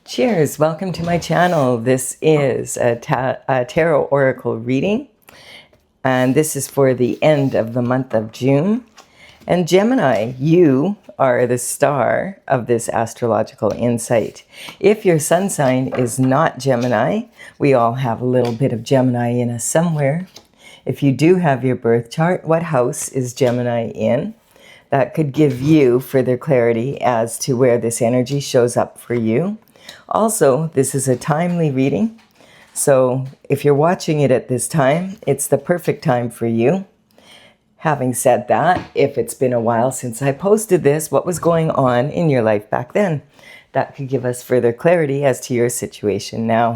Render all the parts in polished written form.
Cheers, welcome to my channel. This is a tarot oracle reading, and this is for the end of the month of June. And Gemini, you are the star of this astrological insight. If your sun sign is not Gemini, we all have a little bit of Gemini in us somewhere. If you do have your birth chart, what house is Gemini in? That could give you further clarity as to where this energy shows up for you. Also, this is a timely reading, so if you're watching it at this time, it's the perfect time for you. Having said that, if it's been a while since I posted this, what was going on in your life back then? That could give us further clarity as to your situation now.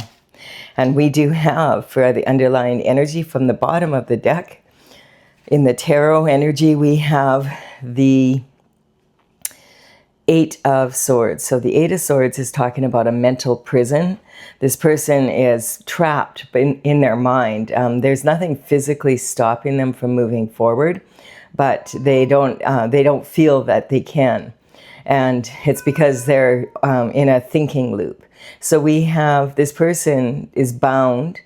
And we do have, for the underlying energy from the bottom of the deck, in the tarot energy, we have the Eight of Swords. So the Eight of Swords is talking about a mental prison. This person is trapped in their mind. There's nothing physically stopping them from moving forward, but they don't feel that they can. And it's because they're in a thinking loop. So we have this person is bound,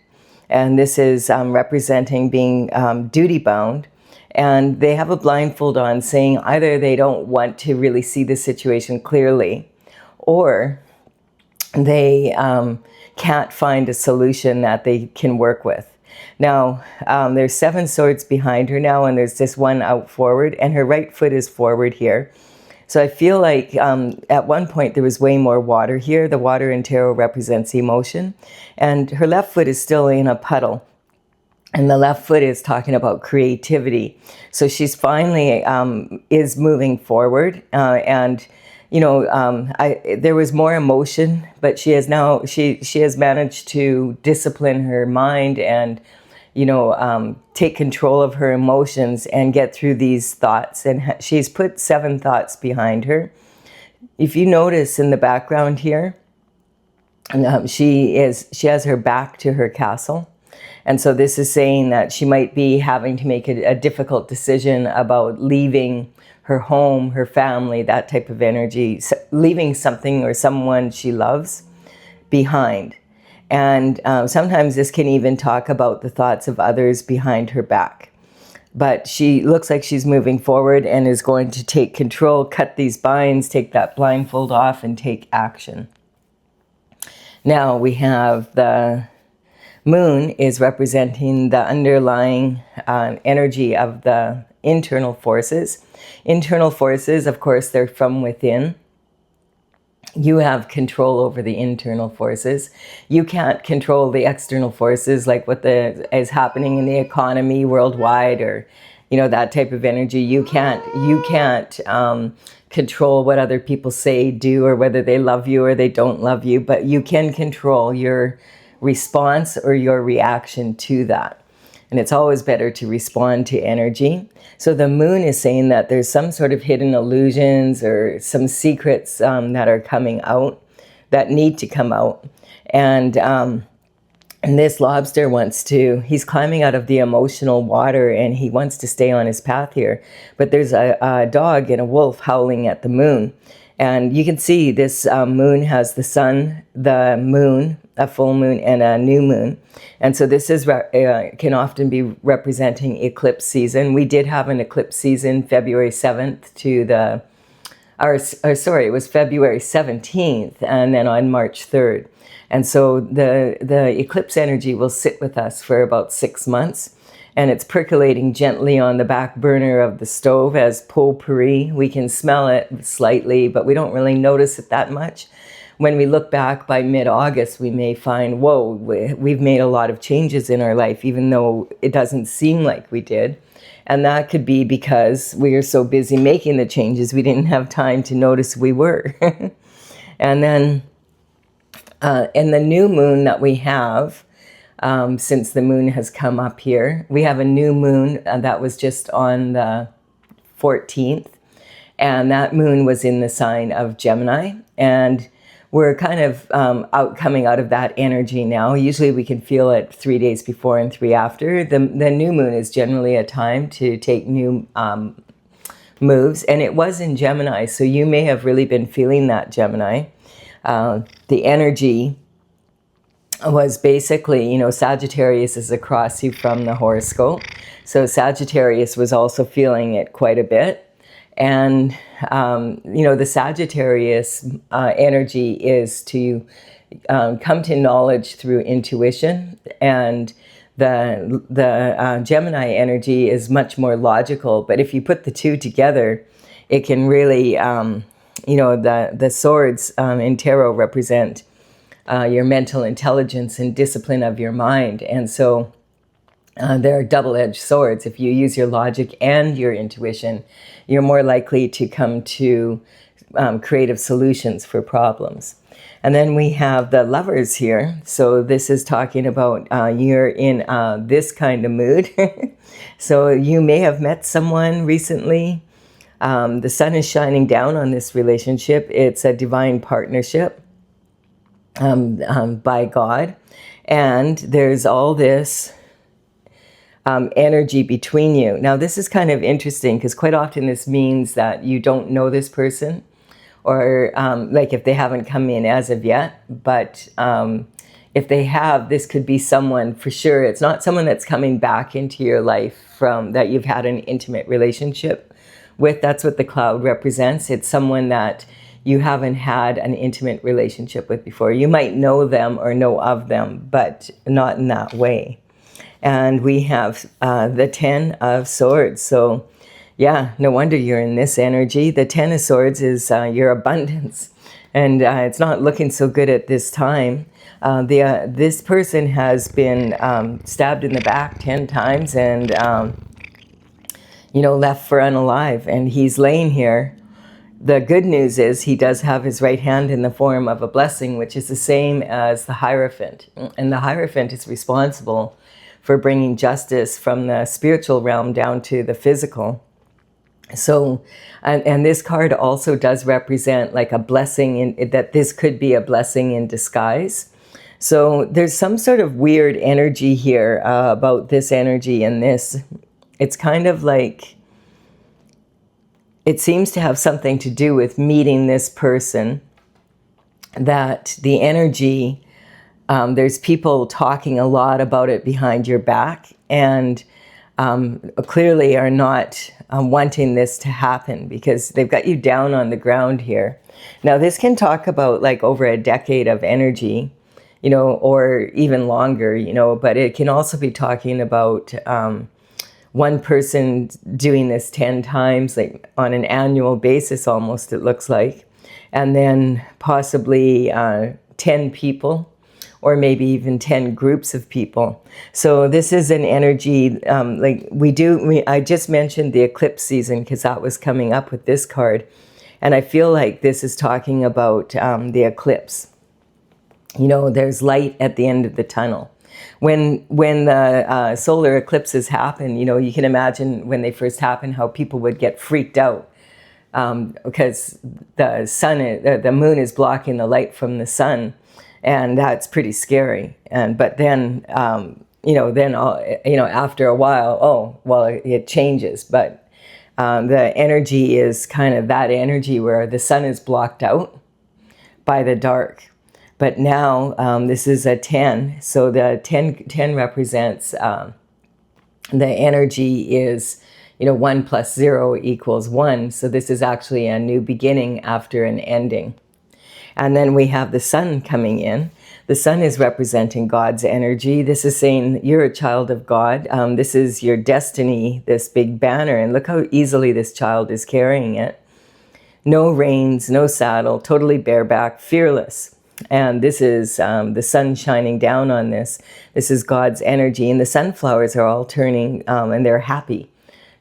and this is representing being duty bound. And they have a blindfold on, saying either they don't want to really see the situation clearly, or they can't find a solution that they can work with. Now, there's 7 swords behind her now, and there's just one out forward, and her right foot is forward here. So I feel like at one point there was way more water here. The water in tarot represents emotion, and her left foot is still in a puddle. And the left foot is talking about creativity. So she's finally is moving forward. And, you know, there was more emotion, but she has now, she has managed to discipline her mind and, you know, take control of her emotions and get through these thoughts. And she's put 7 thoughts behind her. If you notice in the background here, she has her back to her castle. And so this is saying that she might be having to make a difficult decision about leaving her home, her family, that type of energy, leaving something or someone she loves behind. And sometimes this can even talk about the thoughts of others behind her back. But she looks like she's moving forward and is going to take control, cut these binds, take that blindfold off, and take action. Now we have the Moon is representing the underlying energy of the internal forces. Internal forces, of course, they're from within. You have control over the internal forces. You can't control the external forces, like what is happening in the economy worldwide, or, you know, that type of energy. You can't control what other people say, do, or whether they love you or they don't love you, but you can control your response or your reaction to that. And it's always better to respond to energy. So the Moon is saying that there's some sort of hidden illusions or some secrets that are coming out, that need to come out. And this lobster he's climbing out of the emotional water, and he wants to stay on his path here. But there's a dog and a wolf howling at the moon. And you can see this moon has the sun, the moon, a full moon, and a new moon. And so this is can often be representing eclipse season. We did have an eclipse season February 7th to it was February 17th, and then on March 3rd. And so the eclipse energy will sit with us for about 6 months. And it's percolating gently on the back burner of the stove as potpourri. We can smell it slightly, but we don't really notice it that much. When we look back by mid-August, we may find, whoa, we've made a lot of changes in our life, even though it doesn't seem like we did. And that could be because we are so busy making the changes, we didn't have time to notice we were. And then in the new moon that we have, since the moon has come up here, we have a new moon that was just on the 14th, and that moon was in the sign of Gemini, and we're kind of coming out of that energy now. Usually we can feel it 3 days before and 3 after. The new moon is generally a time to take new moves, and it was in Gemini, so you may have really been feeling that, Gemini. the energy was basically, you know, Sagittarius is across you from the horoscope. So Sagittarius was also feeling it quite a bit. And, you know, the Sagittarius energy is to come to knowledge through intuition. And the Gemini energy is much more logical. But if you put the two together, it can really, you know, the swords in tarot represent your mental intelligence and discipline of your mind. And so they're double-edged swords. If you use your logic and your intuition, you're more likely to come to creative solutions for problems. And then we have the Lovers here. So this is talking about you're in this kind of mood. So you may have met someone recently. The sun is shining down on this relationship. It's a divine partnership by God. And there's all this energy between you. Now, this is kind of interesting because quite often this means that you don't know this person, or like if they haven't come in as of yet. But if they have, this could be someone for sure. It's not someone that's coming back into your life from that you've had an intimate relationship with. That's what the cloud represents. It's someone that you haven't had an intimate relationship with before. You might know them or know of them, but not in that way. And we have the Ten of Swords. So yeah, no wonder you're in this energy. The Ten of Swords is your abundance. And it's not looking so good at this time. This person has been stabbed in the back 10 times and, you know, left for unalive. And he's laying here. The good news is he does have his right hand in the form of a blessing, which is the same as the Hierophant. And the Hierophant is responsible for bringing justice from the spiritual realm down to the physical. So, and this card also does represent like a blessing, that this could be a blessing in disguise. So there's some sort of weird energy here about this energy and this. It's kind of like, it seems to have something to do with meeting this person, that the energy, there's people talking a lot about it behind your back, and clearly are not wanting this to happen because they've got you down on the ground here. Now, this can talk about like over a decade of energy, you know, or even longer, you know, but it can also be talking about one person doing this 10 times, like on an annual basis almost, it looks like, and then possibly 10 people, or maybe even 10 groups of people. So this is an energy, like I just mentioned the eclipse season because that was coming up with this card. And I feel like this is talking about the eclipse. You know, there's light at the end of the tunnel. When the solar eclipses happen, you know, you can imagine when they first happen how people would get freaked out because the moon is blocking the light from the sun. And that's pretty scary. But then, you know, after a while, it changes. But the energy is kind of that energy where the sun is blocked out by the dark. But now this is a 10. So the 10 represents the energy is, you know, 1 plus 0 equals 1. So this is actually a new beginning after an ending. And then we have the sun coming in. The sun is representing God's energy. This is saying you're a child of God. This is your destiny, this big banner. And look how easily this child is carrying it. No reins, no saddle, totally bareback, fearless. And this is the sun shining down on this. This is God's energy. And the sunflowers are all turning and they're happy,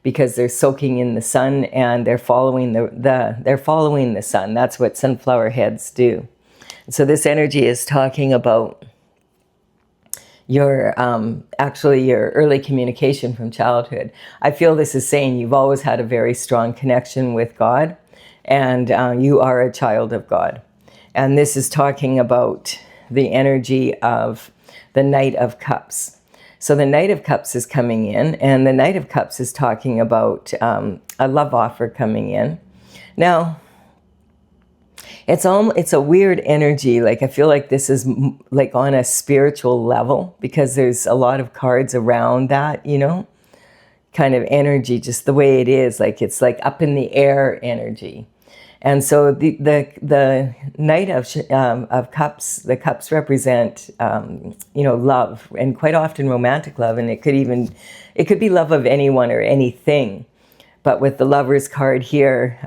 because they're soaking in the sun and they're following they're following the sun. That's what sunflower heads do. So this energy is talking about your actually your early communication from childhood. I feel this is saying you've always had a very strong connection with God, and you are a child of God. And this is talking about the energy of the Knight of Cups. So the Knight of Cups is coming in, and the Knight of Cups is talking about a love offer coming in. Now, It's a weird energy. Like I feel like this is like on a spiritual level, because there's a lot of cards around that, you know, kind of energy, just the way it is. Like it's like up in the air energy. And so the Knight of Cups, the cups represent you know, love, and quite often romantic love, and it could be love of anyone or anything. But with the Lover's card here,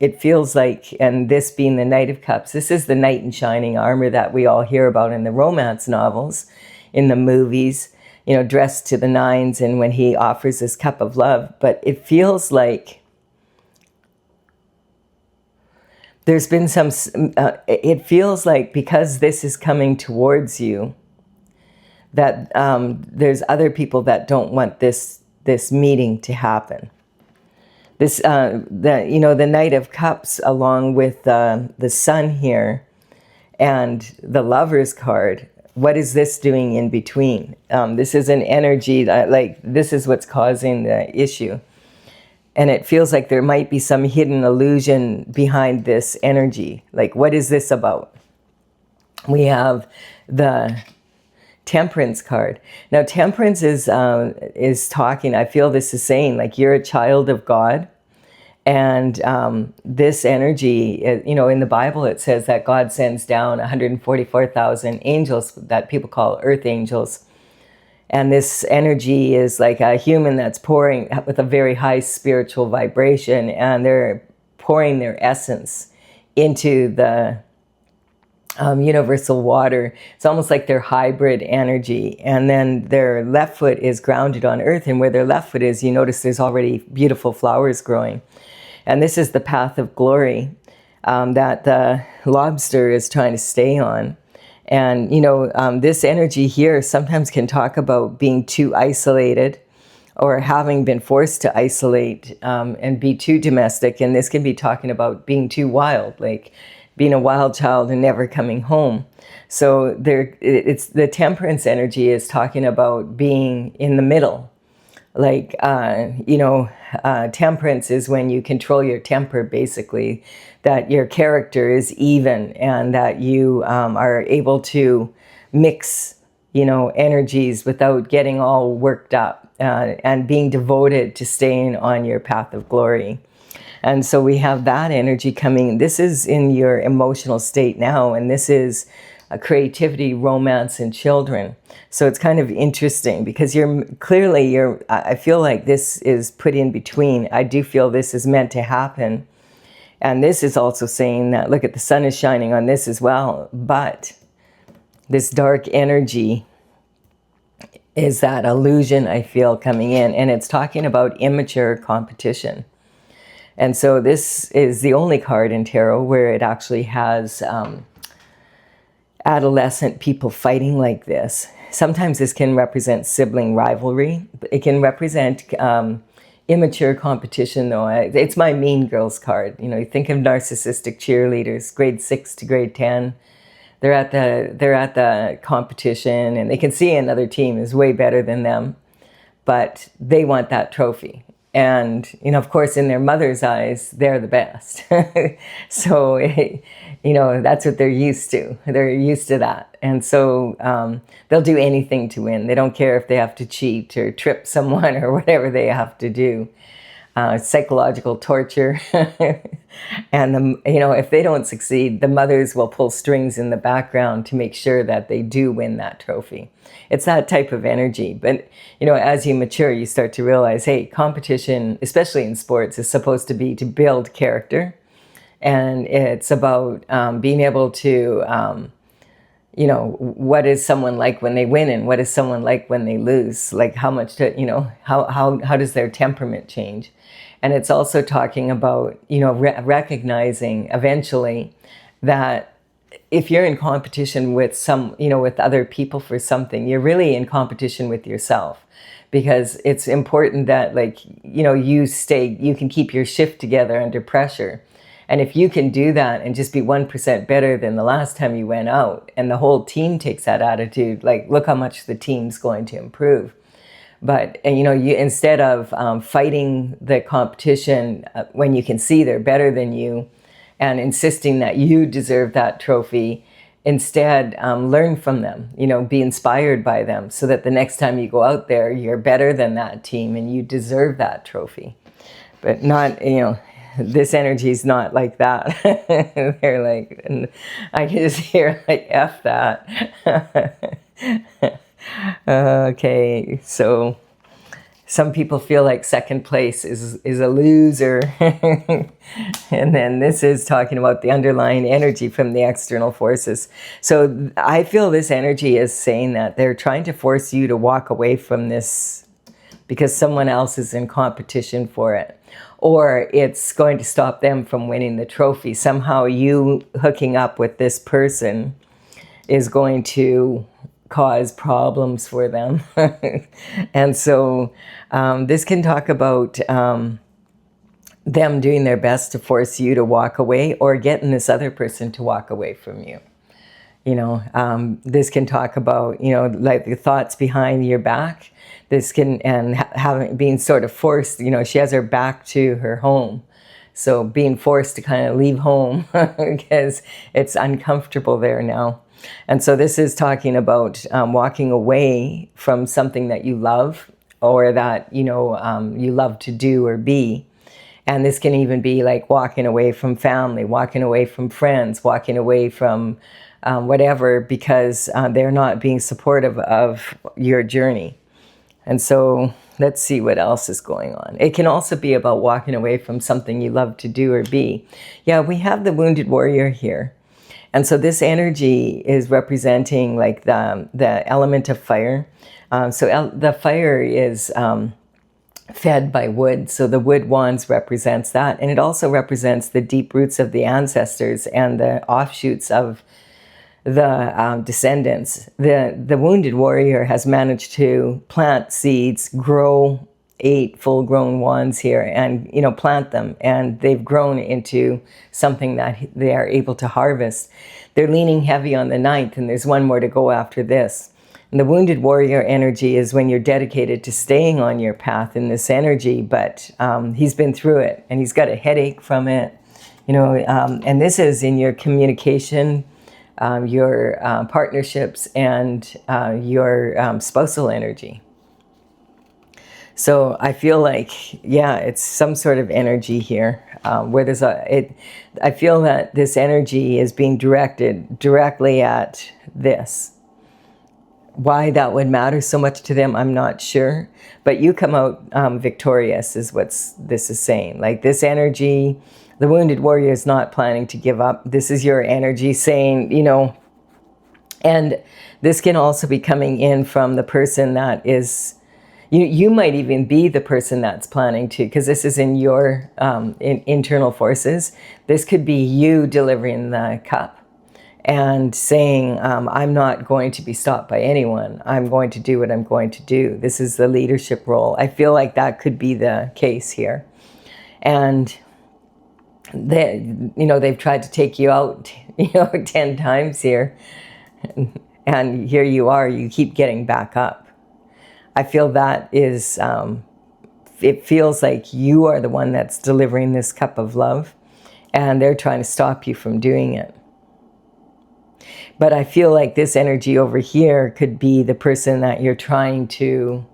it feels like, and this being the Knight of Cups, this is the knight in shining armor that we all hear about in the romance novels, in the movies, you know, dressed to the nines, and when he offers this cup of love. But it feels like there's been some, it feels like because this is coming towards you, that there's other people that don't want this meeting to happen. This, you know, the Knight of Cups, along with the Sun here, and the Lover's card. What is this doing in between? This is an energy that, like, this is what's causing the issue. And it feels like there might be some hidden illusion behind this energy. Like, what is this about? We have the Temperance card. Now, Temperance is talking, I feel this is saying, like, you're a child of God. And this energy, you know, in the Bible, it says that God sends down 144,000 angels that people call earth angels. And this energy is like a human that's pouring with a very high spiritual vibration, and they're pouring their essence into the universal water. It's almost like their hybrid energy. And then their left foot is grounded on earth, and where their left foot is, you notice there's already beautiful flowers growing. And this is the path of glory that the lobster is trying to stay on. And, you know, this energy here sometimes can talk about being too isolated, or having been forced to isolate and be too domestic. And this can be talking about being too wild, like being a wild child and never coming home. So it's the Temperance energy is talking about being in the middle. Like, you know, temperance is when you control your temper, basically, that your character is even, and that you are able to mix, you know, energies without getting all worked up, and being devoted to staying on your path of glory. And so we have that energy coming. This is in your emotional state now, and this is creativity, romance, and children. So it's kind of interesting, because I feel like this is put in between. I do feel this is meant to happen. And this is also saying that, look, the sun is shining on this as well. But this dark energy is that illusion I feel coming in. And it's talking about immature competition. And so this is the only card in tarot where it actually has adolescent people fighting like this. Sometimes this can represent sibling rivalry. It can represent immature competition, though. It's my Mean Girls card. You know, you think of narcissistic cheerleaders, grade 6 to grade 10. They're at the competition, and they can see another team is way better than them, but they want that trophy. And, you know, of course, in their mother's eyes, they're the best. So, you know, that's what they're used to. They're used to that. And so they'll do anything to win. They don't care if they have to cheat or trip someone or whatever they have to do. Psychological torture. And, you know, if they don't succeed, the mothers will pull strings in the background to make sure that they do win that trophy. It's that type of energy. But, you know, as you mature, you start to realize, hey, competition, especially in sports, is supposed to be to build character. And it's about being able to, you know, what is someone like when they win, and what is someone like when they lose? Like how much, you know, how does their temperament change? And it's also talking about, you know, recognizing eventually that if you're in competition with with other people for something, you're really in competition with yourself, because it's important that, like, you know, you can keep your shift together under pressure. And if you can do that and just be 1% better than the last time you went out, and the whole team takes that attitude, like, look how much the team's going to improve. But, you know, you, instead of fighting the competition when you can see they're better than you, and insisting that you deserve that trophy. Instead, learn from them, be inspired by them, so that the next time you go out there, you're better than that team and you deserve that trophy. But not, this energy is not like that. They're like, and I can just hear like, F that. Okay, so some people feel like second place is a loser. And then this is talking about the underlying energy from the external forces. So I feel this energy is saying that they're trying to force you to walk away from this because someone else is in competition for it. Or it's going to stop them from winning the trophy. Somehow you hooking up with this person is going to cause problems for them. And so this can talk about them doing their best to force you to walk away, or getting this other person to walk away from you. This can talk about, like the thoughts behind your back. This can, and having, being sort of forced, she has her back to her home. So being forced to kind of leave home because it's uncomfortable there now. And so this is talking about walking away from something that you love, or that, you love to do or be. And this can even be like walking away from family, walking away from friends, walking away from whatever, because they're not being supportive of your journey. And so let's see what else is going on. It can also be about walking away from something you love to do or be. Yeah, we have the wounded warrior here. And so this energy is representing like the element of fire. The fire is fed by wood. So the wood wands represents that. And it also represents the deep roots of the ancestors and the offshoots of the descendants. The wounded warrior has managed to plant seeds, grow 8 full-grown wands here, and plant them, and they've grown into something that they are able to harvest. They're leaning heavy on the 9th, and there's one more to go after this. And the wounded warrior energy is when you're dedicated to staying on your path in this energy, but he's been through it and he's got a headache from it, and this is in your communication, your partnerships, and your spousal energy. So I feel like, yeah, it's some sort of energy here where there's I feel that this energy is being directed directly at this. Why that would matter so much to them, I'm not sure. But you come out victorious is what this is saying. Like this energy, the wounded warrior is not planning to give up. This is your energy saying, and this can also be coming in from the person that is, you might even be the person that's planning to, because this is in your internal forces. This could be you delivering the cup and saying, I'm not going to be stopped by anyone. I'm going to do what I'm going to do. This is the leadership role. I feel like that could be the case here. And they've tried to take you out, 10 times here. And here you are, you keep getting back up. I feel that is, it feels like you are the one that's delivering this cup of love, and they're trying to stop you from doing it. But I feel like this energy over here could be the person that you're trying to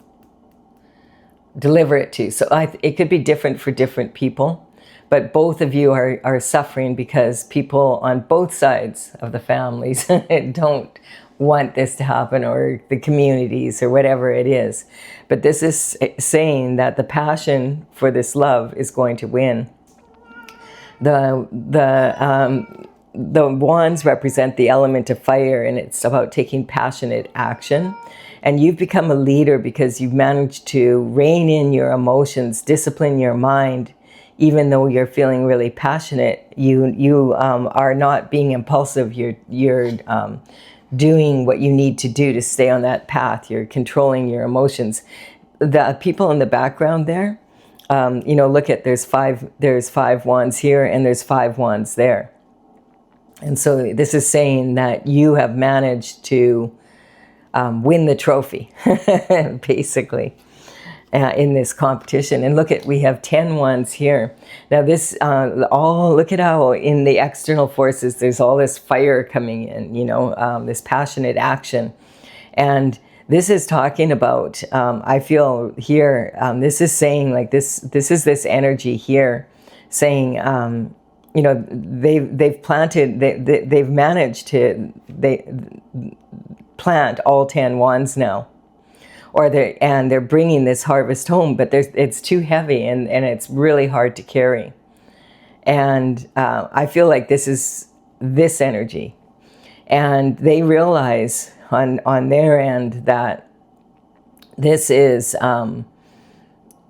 deliver it to. So it could be different for different people, but both of you are suffering because people on both sides of the families don't want this to happen, or the communities, or whatever it is. But this is saying that the passion for this love is going to win. The wands represent the element of fire, and it's about taking passionate action. And you've become a leader because you've managed to rein in your emotions, discipline your mind. Even though you're feeling really passionate, you are not being impulsive. You're doing what you need to do to stay on that path. You're controlling your emotions. The people in the background there, look at, there's five wands here and there's 5 wands there. And so this is saying that you have managed to win the trophy, basically. in this competition. And look at, we have 10 wands here. Now this, look at how in the external forces, there's all this fire coming in, you know, this passionate action. And this is talking about, I feel here, this is saying like this is this energy here saying, you know, they've planted, they've managed to, plant all 10 wands now. And they're bringing this harvest home, but it's too heavy and it's really hard to carry. And I feel like this is this energy. And they realize on their end that this is,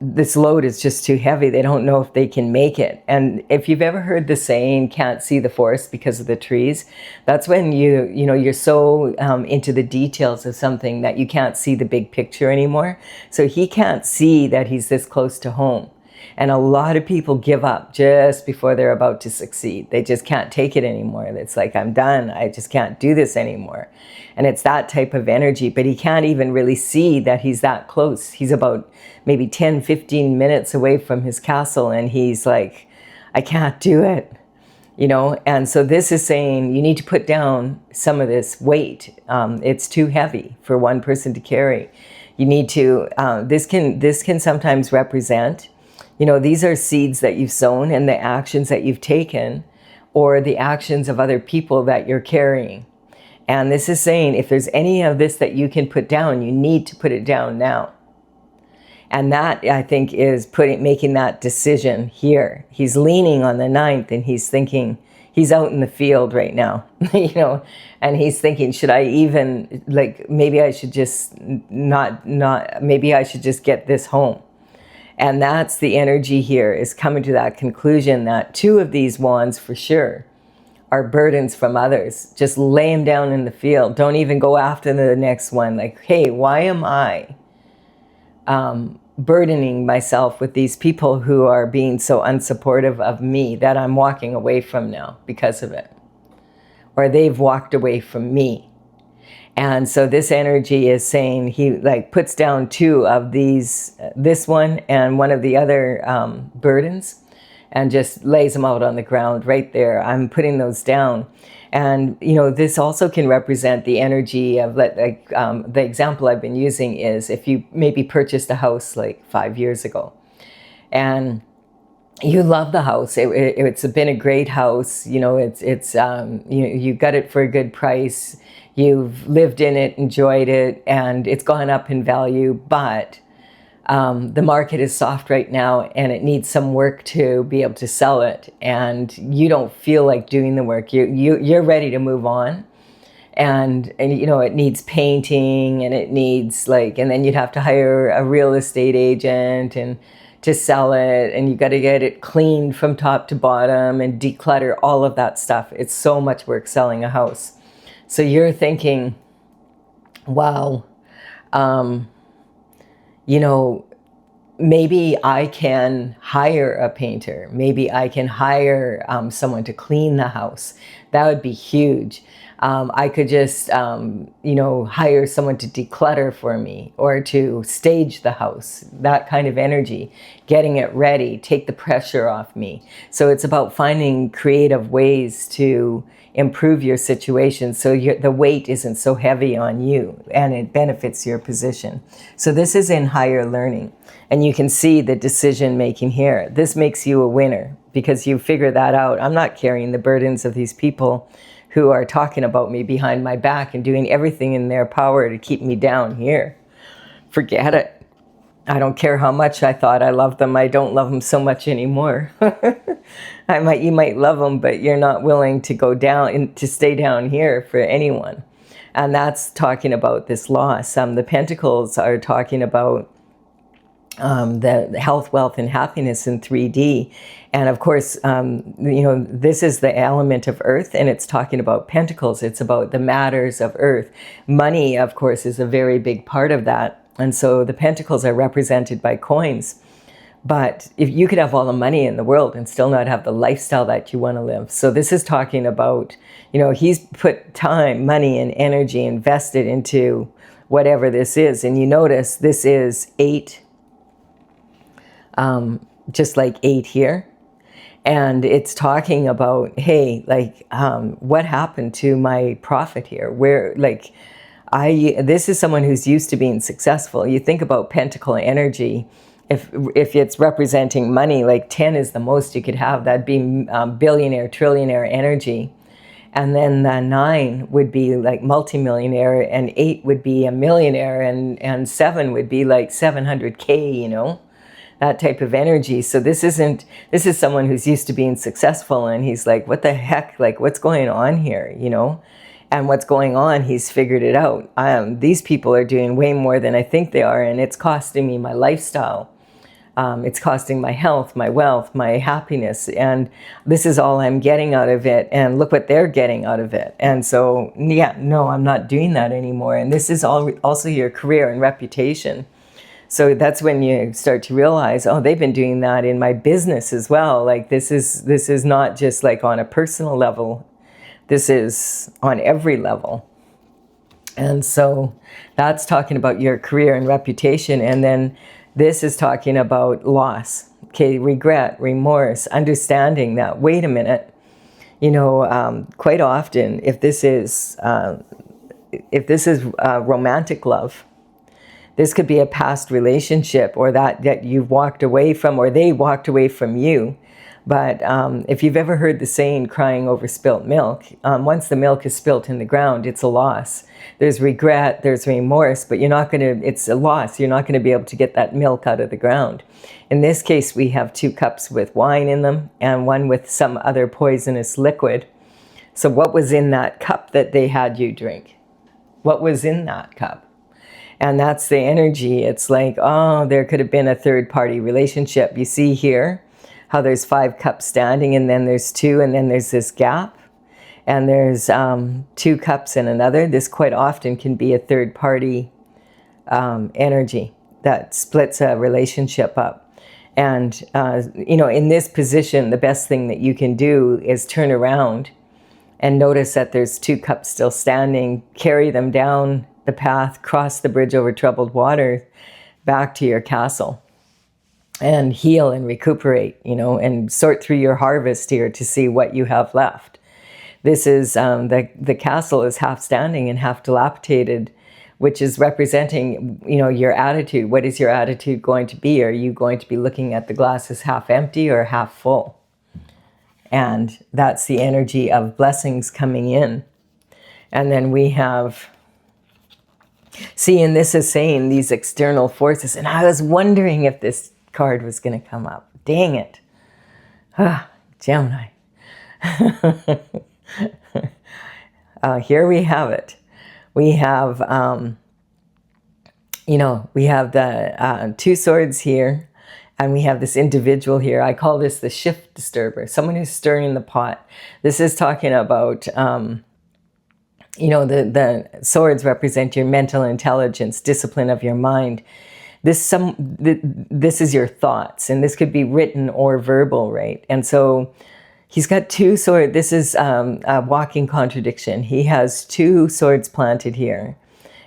this load is just too heavy. They don't know if they can make it. And if you've ever heard the saying, can't see the forest because of the trees, that's when you know, you're so into the details of something that you can't see the big picture anymore. So he can't see that he's this close to home. And a lot of people give up just before they're about to succeed. They just can't take it anymore. It's like, I'm done. I just can't do this anymore. And it's that type of energy, but he can't even really see that he's that close. He's about maybe 10, 15 minutes away from his castle, and he's like, I can't do it, you know? And so this is saying you need to put down some of this weight. It's too heavy for one person to carry. You need to, this can sometimes represent, you know, these are seeds that you've sown and the actions that you've taken, or the actions of other people that you're carrying. And this is saying, if there's any of this that you can put down, you need to put it down now. And that, I think, is making that decision here. He's leaning on the 9th, and he's thinking, he's out in the field right now, you know, and he's thinking, should I even, like, maybe I should just maybe I should just get this home. And that's the energy here, is coming to that conclusion that 2 of these wands for sure are burdens from others. Just lay them down in the field. Don't even go after the next one. Like, hey, why am I burdening myself with these people who are being so unsupportive of me that I'm walking away from now because of it? Or they've walked away from me. And so this energy is saying, he like puts down 2 of these, this one and one of the other burdens, and just lays them out on the ground right there. I'm putting those down. And, you know, this also can represent the energy of, like, the example I've been using is if you maybe purchased a house like 5 years ago, and you love the house. It's been a great house. You know, you got it for a good price. You've lived in it, enjoyed it, and it's gone up in value, but the market is soft right now and it needs some work to be able to sell it, and you don't feel like doing the work. You're ready to move on, and you know, it needs painting, and it needs and then you'd have to hire a real estate agent and to sell it, and you got to get it cleaned from top to bottom and declutter all of that stuff. It's so much work selling a house. So you're thinking, wow, you know, maybe I can hire a painter. Maybe I can hire someone to clean the house. That would be huge. I could just, you know, hire someone to declutter for me, or to stage the house, that kind of energy, getting it ready, take the pressure off me. So it's about finding creative ways to improve your situation so the weight isn't so heavy on you and it benefits your position. So this is in higher learning, and you can see the decision making here. This makes you a winner because you figure that out. I'm not carrying the burdens of these people who are talking about me behind my back and doing everything in their power to keep me down here. Forget it. I don't care how much I thought I loved them. I don't love them so much anymore. You might love them, but you're not willing to go down and to stay down here for anyone. And that's talking about this loss. The Pentacles are talking about the health, wealth, and happiness in 3D. And of course, you know, this is the element of earth, and it's talking about pentacles. It's about the matters of earth. Money, of course, is a very big part of that. And so the pentacles are represented by coins. But if you could have all the money in the world and still not have the lifestyle that you want to live. So this is talking about, you know, he's put time, money, and energy invested into whatever this is. And you notice this is 8 just like 8 here. And it's talking about, hey, like, what happened to my profit here? Where, like, this is someone who's used to being successful. You think about pentacle energy. If it's representing money, like 10 is the most you could have. That'd be billionaire, trillionaire energy. And then the 9 would be like multimillionaire, and 8 would be a millionaire, and 7 would be like 700K, you know, that type of energy. So this is someone who's used to being successful, and he's like, what the heck, like, what's going on here, you know? And what's going on, he's figured it out. These people are doing way more than I think they are, and it's costing me my lifestyle. It's costing my health, my wealth, my happiness, and this is all I'm getting out of it, and look what they're getting out of it. And so, yeah, no, I'm not doing that anymore. And this is also your career and reputation. So that's when you start to realize, oh, they've been doing that in my business as well. Like, this is not just like on a personal level. This is on every level. And so that's talking about your career and reputation. And then this is talking about loss, okay, regret, remorse, understanding that, wait a minute, you know, quite often, if this is romantic love, this could be a past relationship, or that you've walked away from, or they walked away from you. But if you've ever heard the saying, crying over spilt milk, once the milk is spilt in the ground, it's a loss. There's regret, there's remorse, but it's a loss. You're not going to be able to get that milk out of the ground. In this case, we have 2 cups with wine in them, and 1 with some other poisonous liquid. So what was in that cup that they had you drink? What was in that cup? And that's the energy. It's like, oh, there could have been a third-party relationship. You see here how there's 5 cups standing, and then there's 2, and then there's this gap, and there's 2 cups in another. This quite often can be a third-party energy that splits a relationship up. And, you know, in this position, the best thing that you can do is turn around and notice that there's 2 cups still standing, carry them down the path, cross the bridge over troubled water, back to your castle, and heal and recuperate, you know, and sort through your harvest here to see what you have left. This is, the castle is half standing and half dilapidated, which is representing, you know, your attitude. What is your attitude going to be? Are you going to be looking at the glass as half empty or half full? And that's the energy of blessings coming in. And then we have, see, and this is saying these external forces. And I was wondering if this card was going to come up. Dang it. Gemini. Here we have it. We have, you know, we have the 2 swords here, and we have this individual here. I call this the shift disturber, someone who's stirring the pot. This is talking about, you know, the swords represent your mental intelligence, discipline of your mind. This is your thoughts, and this could be written or verbal, right? And so he's got 2 swords. This is a walking contradiction. He has 2 swords planted here,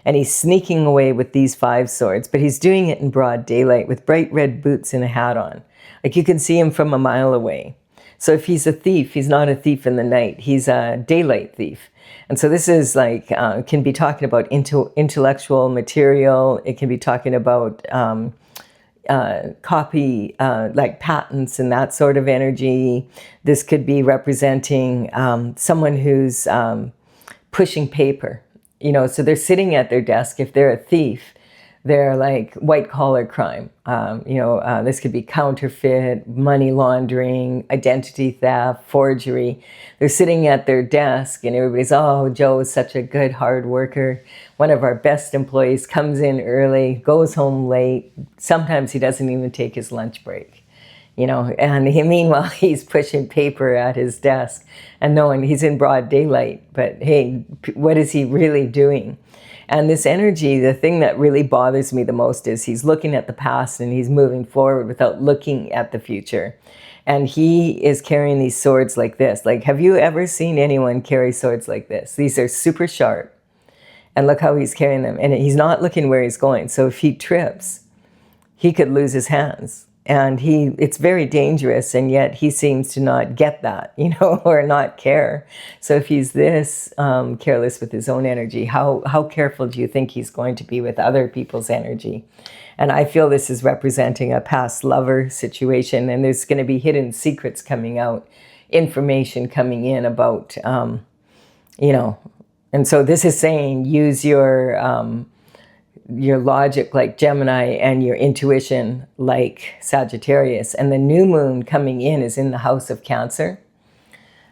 and he's sneaking away with these 5 swords, but he's doing it in broad daylight with bright red boots and a hat on. Like, you can see him from a mile away. So if he's a thief, he's not a thief in the night. He's a daylight thief. And so this is like, can be talking about intellectual material. It can be talking about copy, like patents and that sort of energy. This could be representing someone who's pushing paper. You know, so they're sitting at their desk. If they're a thief, they're like white collar crime. You know, this could be counterfeit, money laundering, identity theft, forgery. They're sitting at their desk and everybody's, oh, Joe is such a good hard worker. One of our best employees, comes in early, goes home late. Sometimes he doesn't even take his lunch break. You know, and meanwhile, he's pushing paper at his desk and knowing he's in broad daylight. But hey, what is he really doing? And this energy, the thing that really bothers me the most is he's looking at the past and he's moving forward without looking at the future. And he is carrying these swords like this. Like, have you ever seen anyone carry swords like this? These are super sharp. And look how he's carrying them. And he's not looking where he's going. So if he trips, he could lose his hands. And it's very dangerous, and yet he seems to not get that, or not care. So if he's this careless with his own energy, how careful do you think he's going to be with other people's energy? And I feel this is representing a past lover situation, and there's going to be hidden secrets coming out, information coming in about, and so this is saying use your logic like Gemini and your intuition like Sagittarius. And the new moon coming in is in the house of Cancer,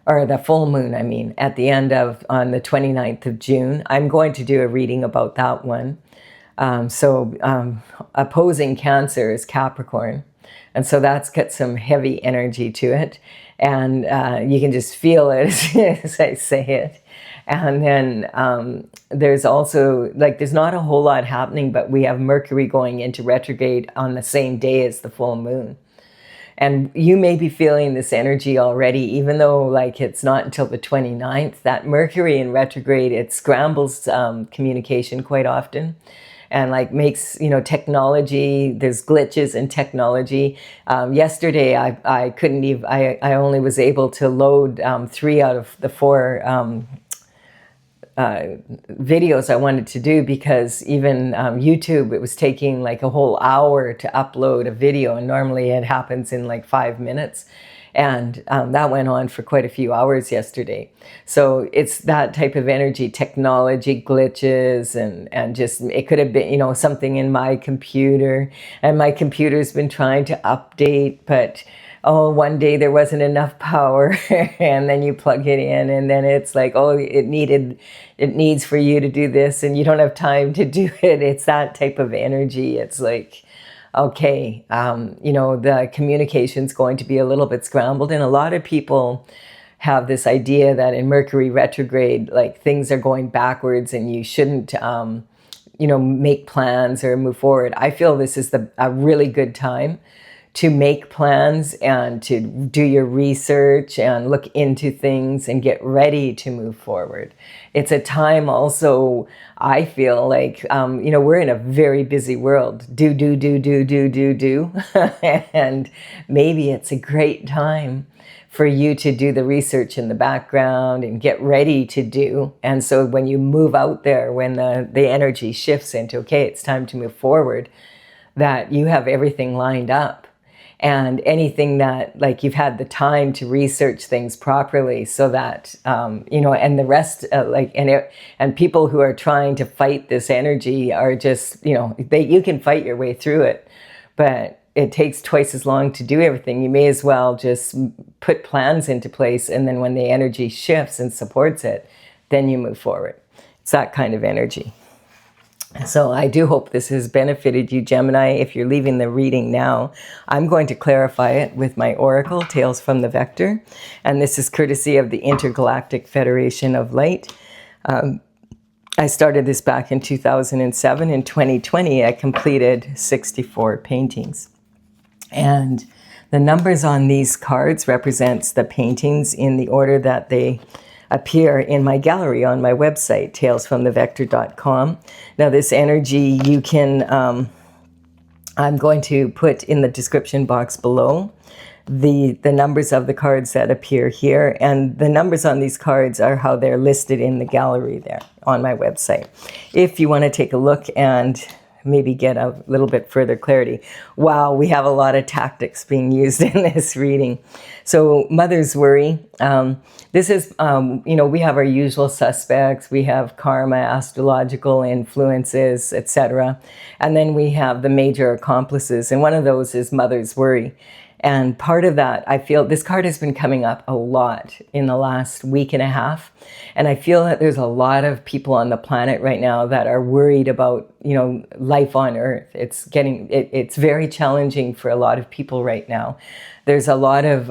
or the full moon, I mean, at the end on the 29th of June. I'm going to do a reading about that one. Opposing Cancer is Capricorn. And so that's got some heavy energy to it. And you can just feel it as I say it. And then there's also, there's not a whole lot happening, but we have Mercury going into retrograde on the same day as the full moon. And you may be feeling this energy already, even though it's not until the 29th. That Mercury in retrograde, it scrambles communication quite often. And makes, technology, there's glitches in technology. Yesterday, I couldn't even, I only was able to load 3 out of the 4 videos I wanted to do, because even YouTube, it was taking a whole hour to upload a video, and normally it happens in 5 minutes. And that went on for quite a few hours yesterday. So it's that type of energy, technology glitches, and just, it could have been, something in my computer, and my computer's been trying to update, but one day there wasn't enough power and then you plug it in, and then it's it needs for you to do this, and you don't have time to do it. It's that type of energy. It's okay, the communication's going to be a little bit scrambled. And a lot of people have this idea that in Mercury retrograde, things are going backwards and you shouldn't, make plans or move forward. I feel this is a really good time to make plans and to do your research and look into things and get ready to move forward. It's a time also, I feel we're in a very busy world. Do. And maybe it's a great time for you to do the research in the background and get ready to do. And so when you move out there, when the energy shifts into, okay, it's time to move forward, that you have everything lined up. And anything that you've had the time to research things properly, so that and the rest and people who are trying to fight this energy are just you can fight your way through it, but it takes twice as long to do everything. You may as well just put plans into place, and then when the energy shifts and supports it, then you move forward. It's that kind of energy. So I do hope this has benefited you, Gemini. If you're leaving the reading now, I'm going to clarify it with my oracle, Tales from the Vector. And this is courtesy of the Intergalactic Federation of Light. I started this back in 2007. In 2020, I completed 64 paintings. And the numbers on these cards represents the paintings in the order that they appear in my gallery on my website, talesfromthevector.com. Now this energy you can, I'm going to put in the description box below the numbers of the cards that appear here, and the numbers on these cards are how they're listed in the gallery there on my website. If you want to take a look and maybe get a little bit further clarity. Wow, we have a lot of tactics being used in this reading. So mother's worry. This is, we have our usual suspects. We have karma, astrological influences, etc. And then we have the major accomplices. And one of those is mother's worry. And part of that, I feel this card has been coming up a lot in the last week and a half. And I feel that there's a lot of people on the planet right now that are worried about, life on Earth. It's very challenging for a lot of people right now. There's a lot of,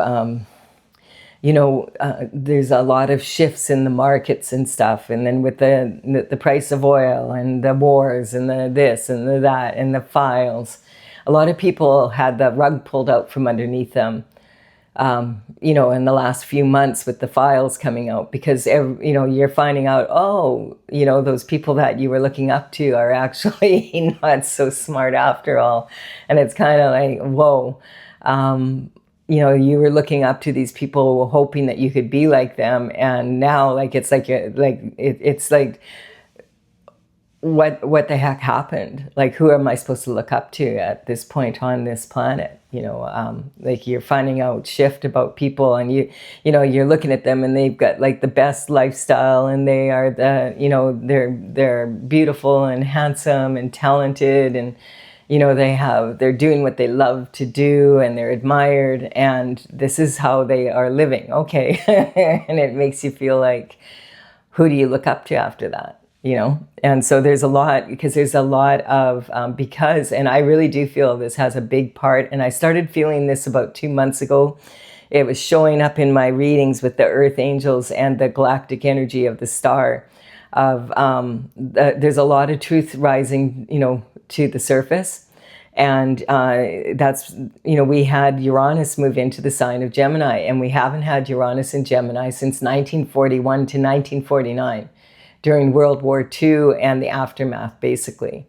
there's a lot of shifts in the markets and stuff. And then with the price of oil and the wars and the this and the that and the files, a lot of people had the rug pulled out from underneath them you know, in the last few months with the files coming out, because, you know, you're finding out, oh, you know, those people that you were looking up to are actually not so smart after all. And it's kind of like, whoa, you know, you were looking up to these people hoping that you could be like them. And now, like, it's like, it's like, what the heck happened? Like, who am I supposed to look up to at this point on this planet? You know, like, you're finding out shift about people, and you know, you're looking at them and they've got like the best lifestyle, and they are the, you know, they're beautiful and handsome and talented, and, you know, they're doing what they love to do, and they're admired, and this is how they are living. Okay. And it makes you feel like, who do you look up to after that? You know, and so there's a lot, because and I really do feel this has a big part. And I started feeling this about 2 months ago. It was showing up in my readings with the earth angels and the galactic energy of the star. There's a lot of truth rising, you know, to the surface. And that's, you know, we had Uranus move into the sign of Gemini, and we haven't had Uranus in Gemini since 1941 to 1949. During World War II and the aftermath, basically.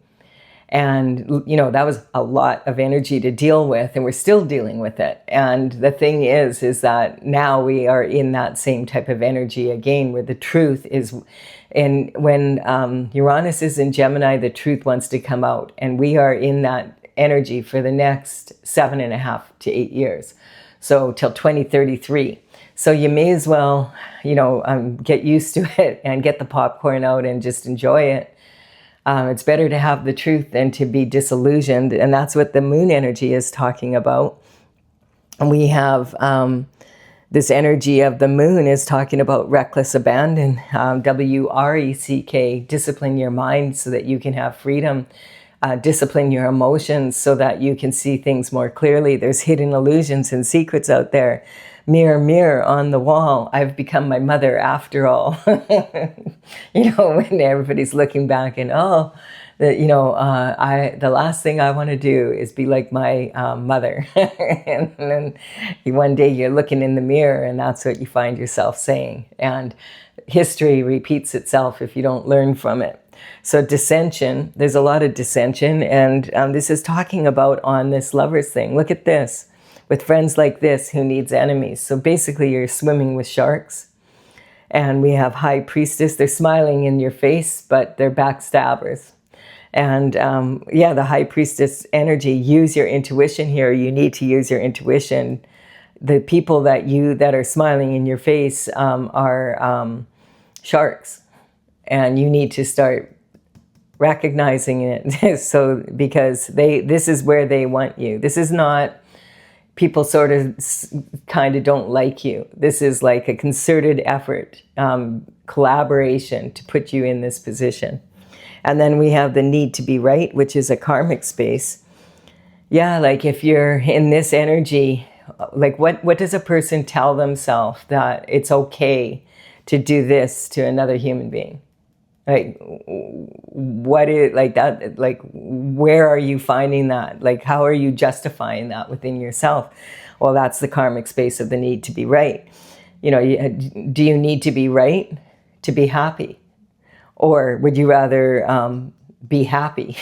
And, you know, that was a lot of energy to deal with, and we're still dealing with it. And the thing is that now we are in that same type of energy again, where the truth is, and when Uranus is in Gemini, the truth wants to come out. And we are in that energy for the next 7.5 to 8 years. So till 2033. So you may as well, you know, get used to it and get the popcorn out and just enjoy it. It's better to have the truth than to be disillusioned. And that's what the moon energy is talking about. And we have this energy of the moon is talking about reckless abandon, WRECK, discipline your mind so that you can have freedom. Discipline your emotions so that you can see things more clearly. There's hidden illusions and secrets out there. Mirror, mirror on the wall, I've become my mother after all. You know, when everybody's looking back and, you know, the last thing I want to do is be like my mother. And then one day you're looking in the mirror and that's what you find yourself saying. And history repeats itself if you don't learn from it. So dissension, there's a lot of dissension. And this is talking about on this lovers thing. Look at this. With friends like this, who needs enemies? So basically you're swimming with sharks. And we have high priestess. They're smiling in your face, but they're backstabbers. And yeah, the high priestess energy, use your intuition here. You need to use your intuition. The people that are smiling in your face are sharks. And you need to start recognizing it. So because this is where they want you. This is not people sort of kind of don't like you. This is like a concerted effort, collaboration to put you in this position. And then we have the need to be right, which is a karmic space. Yeah, like if you're in this energy, like what does a person tell themselves that it's okay to do this to another human being? Like, what is like that? Like, where are you finding that? Like, how are you justifying that within yourself? Well, that's the karmic space of the need to be right. You know, do you need to be right to be happy? Or would you rather be happy?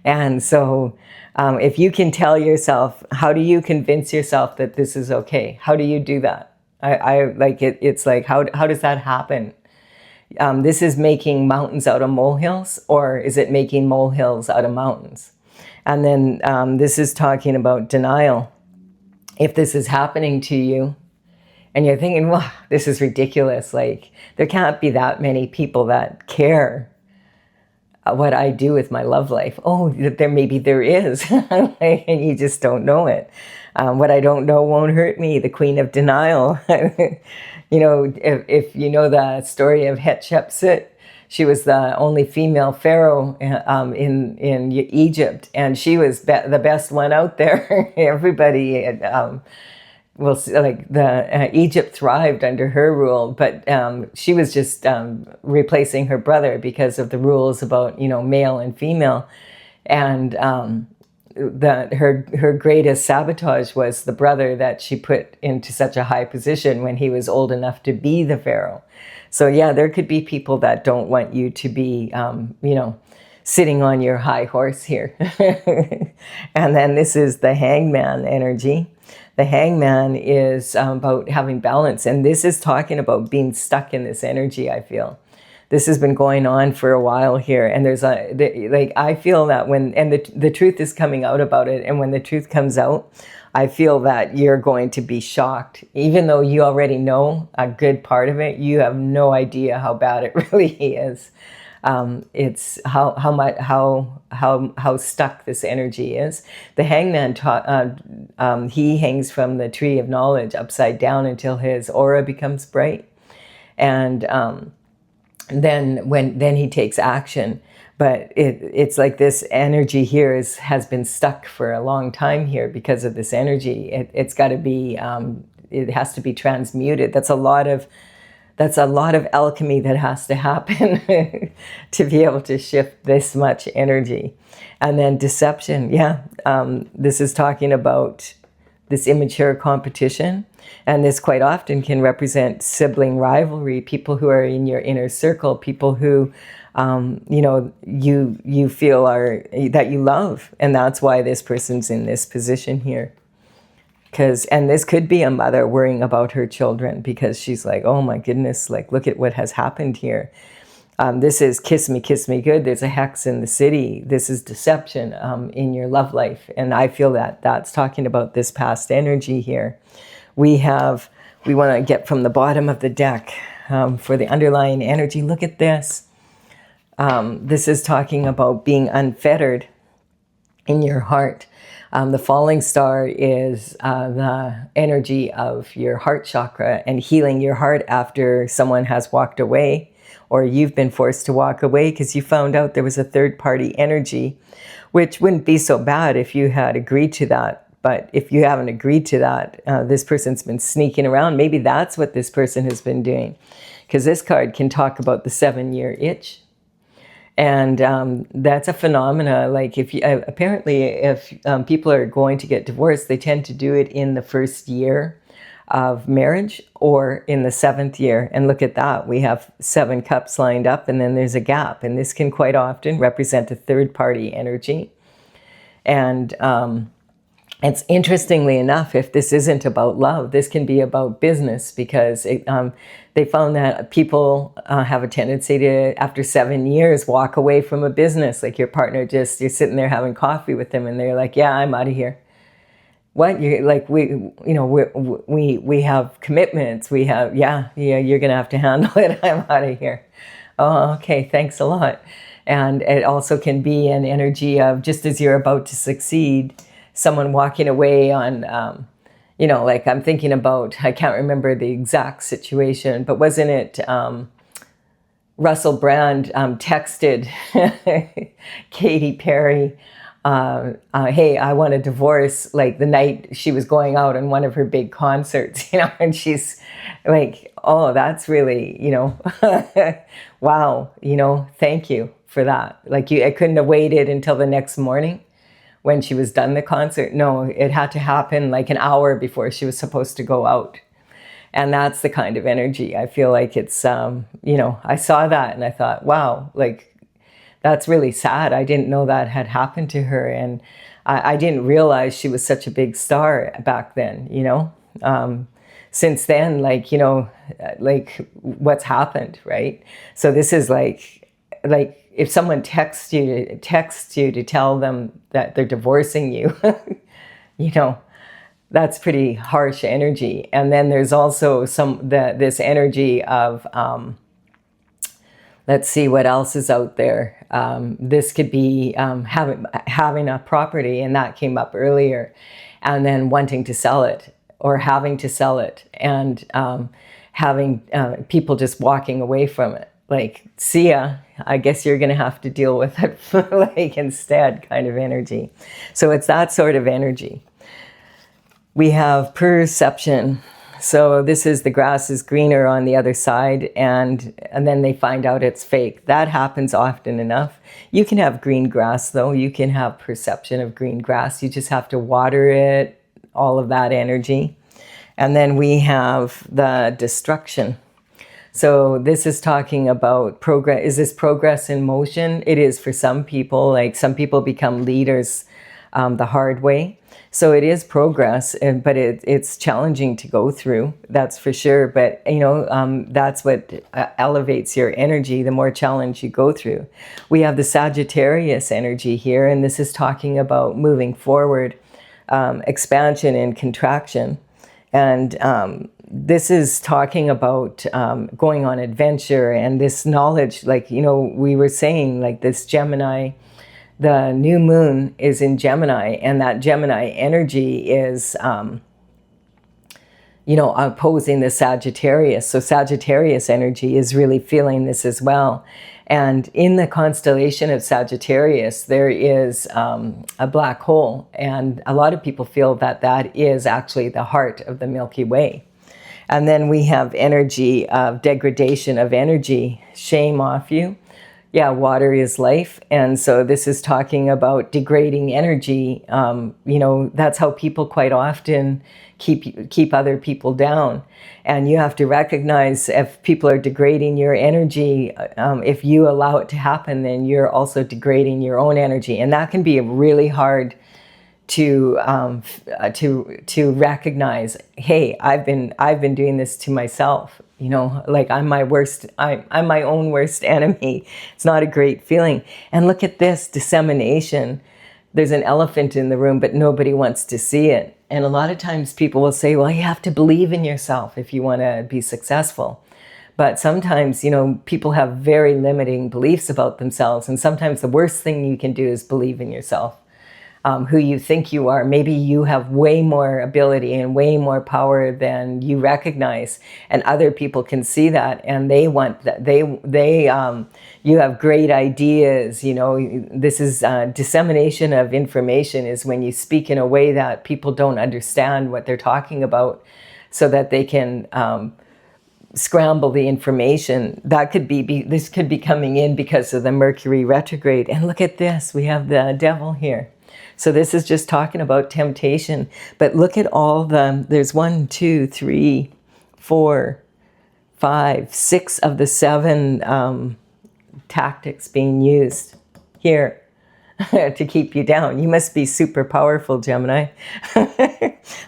And so if you can tell yourself, how do you convince yourself that this is okay? How do you do that? I like it. It's like, how does that happen? This is making mountains out of molehills, or is it making molehills out of mountains? And then this is talking about denial. If this is happening to you and you're thinking, wow, this is ridiculous. Like, there can't be that many people that care what I do with my love life. Oh, maybe there is. And you just don't know it. What I don't know won't hurt me. The queen of denial. You know, if you know the story of Hatshepsut, she was the only female pharaoh in Egypt, and she was the best one out there. Everybody will see, like Egypt thrived under her rule, but she was just replacing her brother because of the rules about, you know, male and female, and that her greatest sabotage was the brother that she put into such a high position when he was old enough to be the pharaoh. So yeah, there could be people that don't want you to be, sitting on your high horse here. And then this is the hangman energy. The hangman is about having balance. And this is talking about being stuck in this energy, I feel. This has been going on for a while here. And there's I feel that the truth is coming out about it. And when the truth comes out, I feel that you're going to be shocked. Even though you already know a good part of it, you have no idea how bad it really is. It's how stuck this energy is. The hangman he hangs from the tree of knowledge upside down until his aura becomes bright, and then he takes action. But it's like this energy here has been stuck for a long time here because of this energy. It's got to be it has to be transmuted. That's a lot of alchemy that has to happen to be able to shift this much energy. And then deception, this is talking about this immature competition. And this quite often can represent sibling rivalry, people who are in your inner circle, people who, you feel that you love. And that's why this person's in this position here. And this could be a mother worrying about her children because she's like, oh my goodness, like, look at what has happened here. This is kiss me good. There's a hex in the city. This is deception in your love life. And I feel that that's talking about this past energy here. We want to get from the bottom of the deck for the underlying energy. Look at this. This is talking about being unfettered in your heart. The falling star is the energy of your heart chakra and healing your heart after someone has walked away or you've been forced to walk away because you found out there was a third-party energy, which wouldn't be so bad if you had agreed to that. But if you haven't agreed to that, this person's been sneaking around. Maybe that's what this person has been doing, because this card can talk about the 7-year itch. And that's a phenomena. Like if people are going to get divorced, they tend to do it in the first year of marriage or in the 7th year. And look at that. We have 7 cups lined up and then there's a gap. And this can quite often represent a third-party energy. And it's interestingly enough, if this isn't about love, this can be about business, because they found that people have a tendency to, after 7 years, walk away from a business. Like your partner you're sitting there having coffee with them and they're like, yeah, I'm out of here. What? You're like, we have commitments. We have, you're going to have to handle it. I'm out of here. Oh, okay. Thanks a lot. And it also can be an energy of, just as you're about to succeed, someone walking away on, like I'm thinking about, I can't remember the exact situation, but wasn't it Russell Brand texted Katy Perry, hey, I want a divorce, like the night she was going out on one of her big concerts, and she's like, oh, that's really, wow, thank you for that. Like I couldn't have waited until the next morning when she was done the concert. No, it had to happen like an hour before she was supposed to go out. And that's the kind of energy. I feel like it's, I saw that and I thought, wow, like that's really sad. I didn't know that had happened to her. And I didn't realize she was such a big star back then, since then, like what's happened, right? So this is like, if someone texts you to tell them that they're divorcing you, that's pretty harsh energy. And then there's also this energy of, let's see what else is out there. This could be having a property, and that came up earlier, and then wanting to sell it or having to sell it, and having people just walking away from it. Like, see ya, I guess you're going to have to deal with it, like instead kind of energy. So it's that sort of energy. We have perception. So this is the grass is greener on the other side, and then they find out it's fake. That happens often enough. You can have green grass though. You can have perception of green grass. You just have to water it, all of that energy. And then we have the destruction. So this is talking about progress. Is this progress in motion? It is for some people. Like some people become leaders the hard way. So it is progress, but it's challenging to go through, that's for sure. But, you know, that's what elevates your energy, the more challenge you go through. We have the Sagittarius energy here, and this is talking about moving forward, expansion and contraction. And this is talking about going on adventure and this knowledge, like, you know, we were saying, like this Gemini, the new moon is in Gemini, and that Gemini energy is, you know, opposing the Sagittarius. So Sagittarius energy is really feeling this as well. And in the constellation of Sagittarius, there is a black hole. And a lot of people feel that that is actually the heart of the Milky Way. And then we have energy of degradation of energy, shame off you. Yeah, water is life. And so this is talking about degrading energy. You know, that's how people quite often keep other people down. And you have to recognize if people are degrading your energy, if you allow it to happen, then you're also degrading your own energy. And that can be really hard to recognize. Hey, I've been doing this to myself. You know, like I'm my own worst enemy. It's not a great feeling. And look at this dissemination. There's an elephant in the room, but nobody wants to see it. And a lot of times people will say, well, you have to believe in yourself if you want to be successful. But sometimes, you know, people have very limiting beliefs about themselves. And sometimes the worst thing you can do is believe in yourself. Who you think you are. Maybe you have way more ability and way more power than you recognize, and other people can see that, and they want that. You have great ideas. You know, this is dissemination of information. Is when you speak in a way that people don't understand what they're talking about, so that they can scramble the information. That could be this could be coming in because of the Mercury retrograde. And look at this. We have the devil here. So this is just talking about temptation. But look at all there's 1, 2, 3, 4, 5, 6 of the 7 tactics being used here to keep you down. You must be super powerful, Gemini.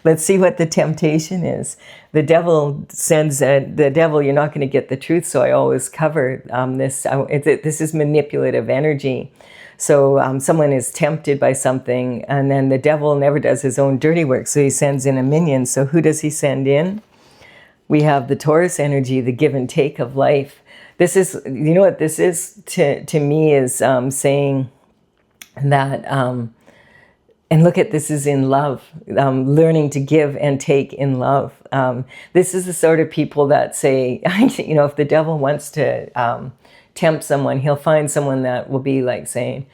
Let's see what the temptation is. The devil sends the devil, you're not going to get the truth, so I always cover this. This is manipulative energy. So someone is tempted by something, and then the devil never does his own dirty work, so he sends in a minion. So who does he send in? We have the Taurus energy, the give and take of life. This is, you know what this is to me is saying that, and look at this is in love, learning to give and take in love. This is the sort of people that say, you know, if the devil wants to tempt someone, he'll find someone that will be like saying,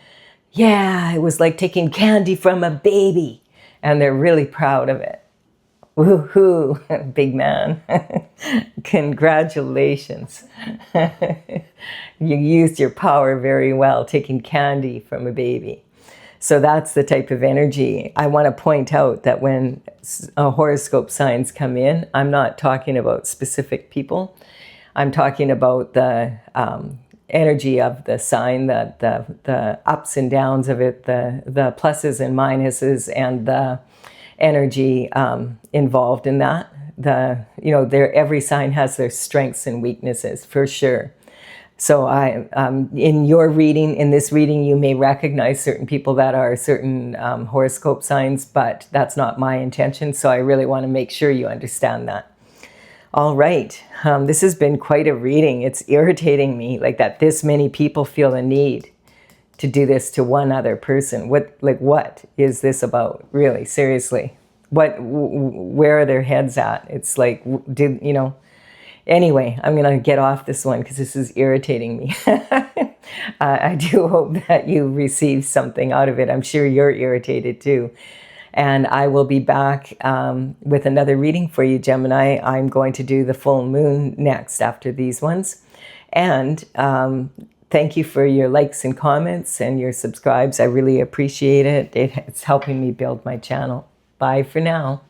yeah, it was like taking candy from a baby. And they're really proud of it. Woohoo, big man. Congratulations. You used your power very well, taking candy from a baby. So that's the type of energy. I want to point out that when horoscope signs come in, I'm not talking about specific people. I'm talking about the energy of the sign, the ups and downs of it, the pluses and minuses, and the energy involved in that. Every sign has their strengths and weaknesses for sure. So in your reading, in this reading, you may recognize certain people that are certain horoscope signs, but that's not my intention. So I really want to make sure you understand that. All right. This has been quite a reading. It's irritating me like that this many people feel a need to do this to one other person. What is this about? Really, seriously. Where are their heads at? It's like, anyway, I'm going to get off this one because this is irritating me. I do hope that you receive something out of it. I'm sure you're irritated too. And I will be back with another reading for you, Gemini. I'm going to do the full moon next after these ones. And thank you for your likes and comments and your subscribes. I really appreciate it. It's helping me build my channel. Bye for now.